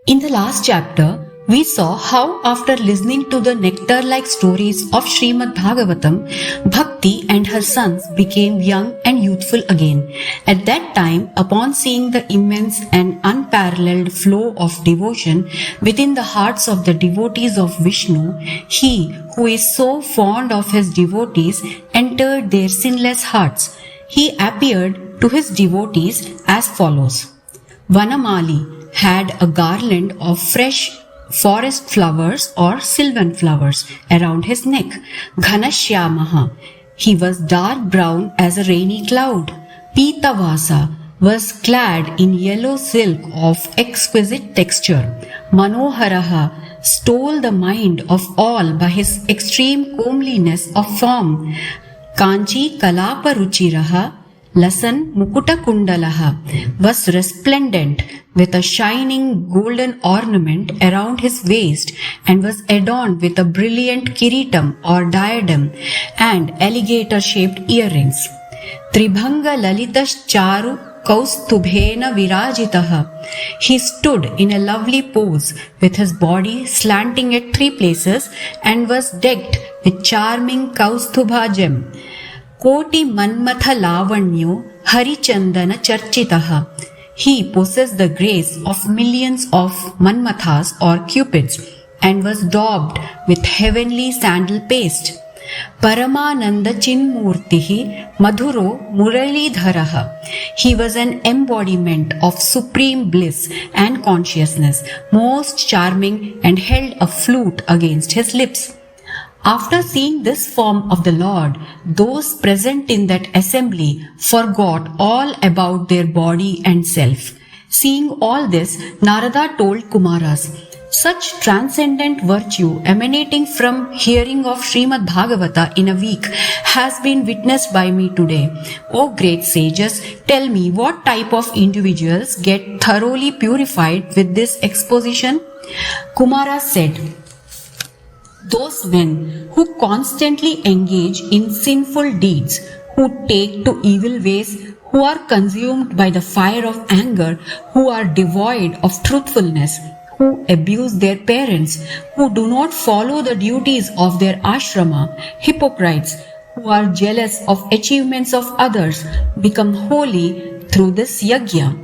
In the last chapter, we saw how after listening to the nectar-like stories of Srimadbhagavatam, Bhakti and her sons became young and youthful again. At that time, upon seeing the immense and unparalleled flow of devotion within the hearts of the devotees of Vishnu, he who is so fond of his devotees entered their sinless hearts. He appeared to his devotees as follows. Vanamali had a garland of fresh forest flowers or sylvan flowers around his neck. Ghanashyamaha, he was dark brown as a rainy cloud. Pitavasa was clad in yellow silk of exquisite texture. Manoharaha stole the mind of all by his extreme comeliness of form. Kanchi Kalapa Ruchiraha Lasan Mukuta Kundalaha was resplendent with a shining golden ornament around his waist and was adorned with a brilliant kiritam or diadem and alligator-shaped earrings. Tribhanga Lalitas Charu Kaustubhena Virajitaha. He stood in a lovely pose with his body slanting at three places and was decked with charming Kaustubha gem. Koti Manmatha Lavanyo Harichandana Charchitaha. He possessed the grace of millions of Manmathas or Cupids and was daubed with heavenly sandal paste. Paramananda Chinmurtihi Madhuro Muralidharaha. He was an embodiment of supreme bliss and consciousness, most charming, and held a flute against his lips. After seeing this form of the Lord, those present in that assembly forgot all about their body and self. Seeing all this, Narada told Kumaras, such transcendent virtue emanating from hearing of Srimadbhagavata in a week has been witnessed by me today. O great sages, tell me what type of individuals get thoroughly purified with this exposition? Kumara said, those men who constantly engage in sinful deeds, who take to evil ways, who are consumed by the fire of anger, who are devoid of truthfulness, who abuse their parents, who do not follow the duties of their ashrama, hypocrites, who are jealous of achievements of others, become holy through this yajna.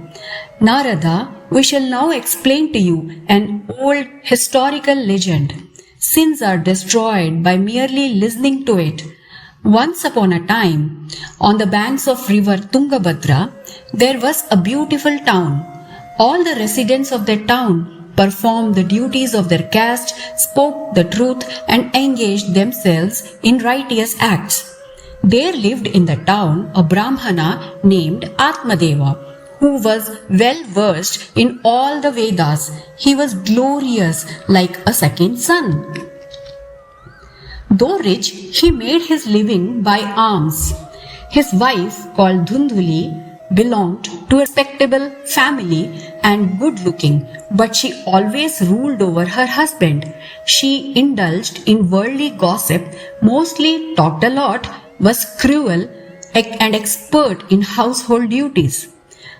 Narada, we shall now explain to you an old historical legend. Sins are destroyed by merely listening to it. Once upon a time, on the banks of river Tungabhadra, there was a beautiful town. All the residents of that town performed the duties of their caste, spoke the truth, and engaged themselves in righteous acts. There lived in the town a Brahmana named Atmadeva, who was well versed in all the Vedas. He was glorious like a second sun. Though rich, he made his living by alms. His wife, called Dhundhuli, belonged to a respectable family and good-looking, but she always ruled over her husband. She indulged in worldly gossip, mostly talked a lot, was cruel, and expert in household duties,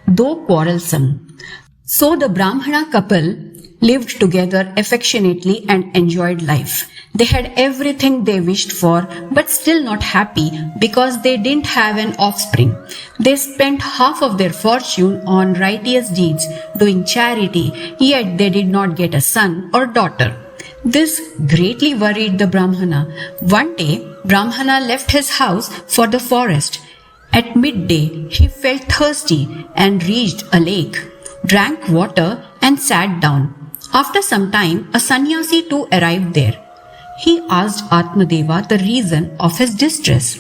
though quarrelsome. So the Brahmana couple lived together affectionately and enjoyed life. They had everything they wished for, but still not happy because they didn't have an offspring. They spent half of their fortune on righteous deeds, doing charity, yet they did not get a son or daughter. This greatly worried the Brahmana. One day, Brahmana left his house for the forest. At midday, he felt thirsty and reached a lake, drank water and sat down. After some time, a sannyasi too arrived there. He asked Atmadeva the reason of his distress.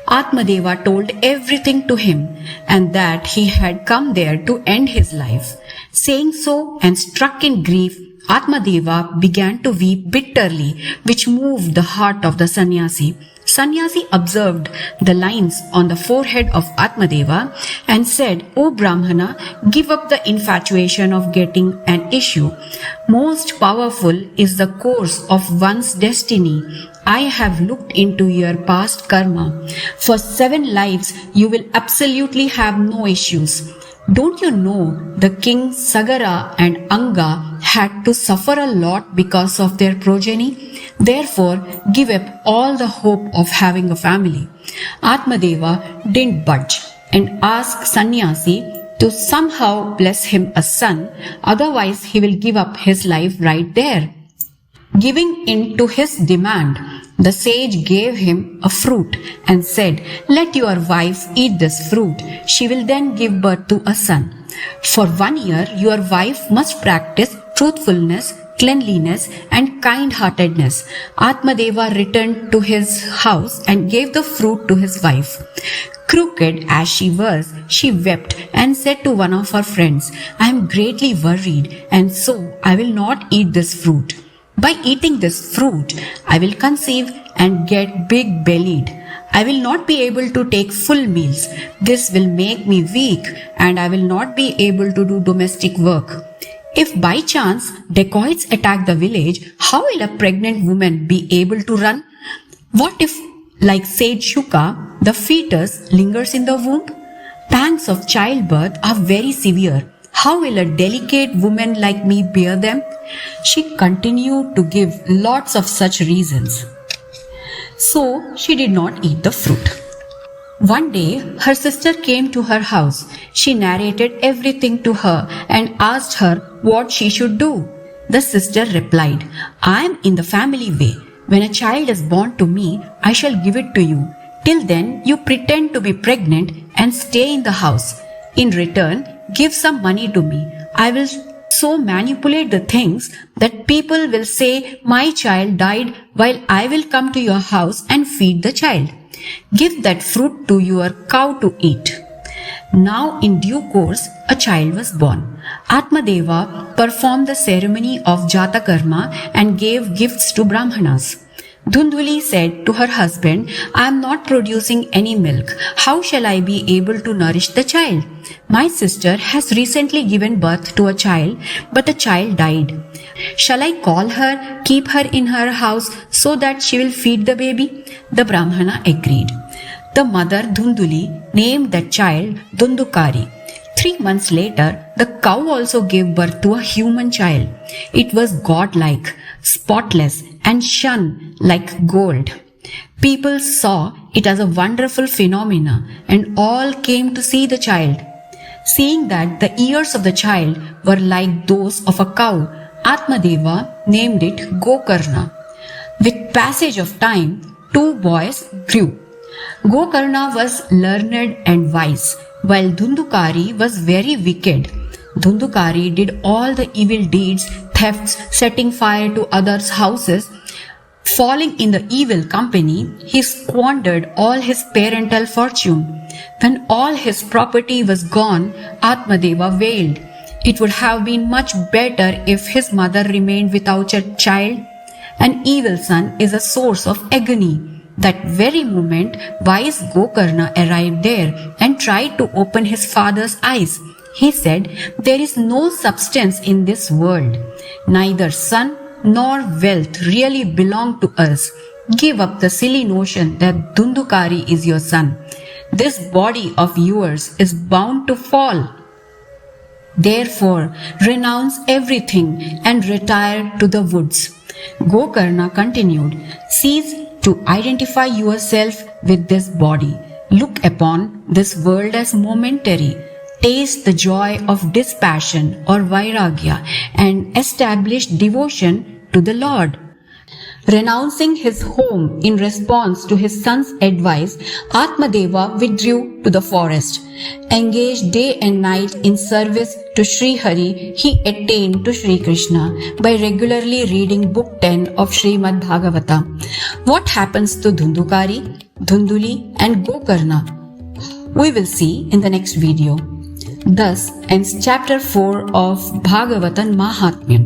Atmadeva told everything to him and that he had come there to end his life. Saying so and struck in grief, Atmadeva began to weep bitterly, which moved the heart of the sannyasi. Sannyasi observed the lines on the forehead of Atmadeva and said, O Brahmana, give up the infatuation of getting an issue. Most powerful is the course of one's destiny. I have looked into your past karma. For 7 lives, you will absolutely have no issues. Don't you know the king Sagara and Anga had to suffer a lot because of their progeny? Therefore, give up all the hope of having a family. Atmadeva didn't budge and asked Sannyasi to somehow bless him a son, otherwise he will give up his life right there. Giving in to his demand, the sage gave him a fruit and said, "Let your wife eat this fruit. She will then give birth to a son. For 1 year, your wife must practice truthfulness, cleanliness, and kind-heartedness." Atmadeva returned to his house and gave the fruit to his wife. Crooked as she was, she wept and said to one of her friends, "I am greatly worried, and so I will not eat this fruit. By eating this fruit, I will conceive and get big-bellied. I will not be able to take full meals. This will make me weak, and I will not be able to do domestic work. If by chance dacoits attack the village, how will a pregnant woman be able to run? What if, like sage Shuka, the fetus lingers in the womb? Pangs of childbirth are very severe. How will a delicate woman like me bear them?" She continued to give lots of such reasons. So she did not eat the fruit. One day, her sister came to her house. She narrated everything to her and asked her what she should do. The sister replied, "I am in the family way. When a child is born to me, I shall give it to you. Till then, you pretend to be pregnant and stay in the house. In return, give some money to me. I will so manipulate the things that people will say my child died, while I will come to your house and feed the child. Give that fruit to your cow to eat." Now in due course, a child was born. Atmadeva performed the ceremony of Jatakarma and gave gifts to Brahmanas. Dhundhuli said to her husband, "I am not producing any milk. How shall I be able to nourish the child? My sister has recently given birth to a child, but the child died. Shall I call her, keep her in her house so that she will feed the baby?" The Brahmana agreed. The mother Dhundhuli named that child Dhundukari. 3 months later, the cow also gave birth to a human child. It was godlike, spotless, and shone like gold. People saw it as a wonderful phenomena, and all came to see the child. Seeing that the ears of the child were like those of a cow, Atmadeva named it Gokarna. With passage of time, 2 boys grew. Gokarna was learned and wise, while Dhundukari was very wicked. Dhundukari did all the evil deeds, thefts, setting fire to others' houses. Falling in the evil company, he squandered all his parental fortune. When all his property was gone, Atmadeva wailed. It would have been much better if his mother remained without a child. An evil son is a source of agony. That very moment, wise Gokarna arrived there and tried to open his father's eyes. He said, "There is no substance in this world. Neither son nor wealth really belong to us. Give up the silly notion that Dhundukari is your son. This body of yours is bound to fall. Therefore, renounce everything and retire to the woods." Gokarna continued, "Cease to identify yourself with this body. Look upon this world as momentary. Taste the joy of dispassion or vairagya and establish devotion to the Lord." Renouncing his home in response to his son's advice, Atmadeva withdrew to the forest. Engaged day and night in service to Sri Hari, he attained to Sri Krishna by regularly reading Book 10 of Srimadbhagavatam. What happens to Dhundukari, Dhundhuli and Gokarna? We will see in the next video. Thus ends chapter 4 of Bhagavatam Mahatmyam.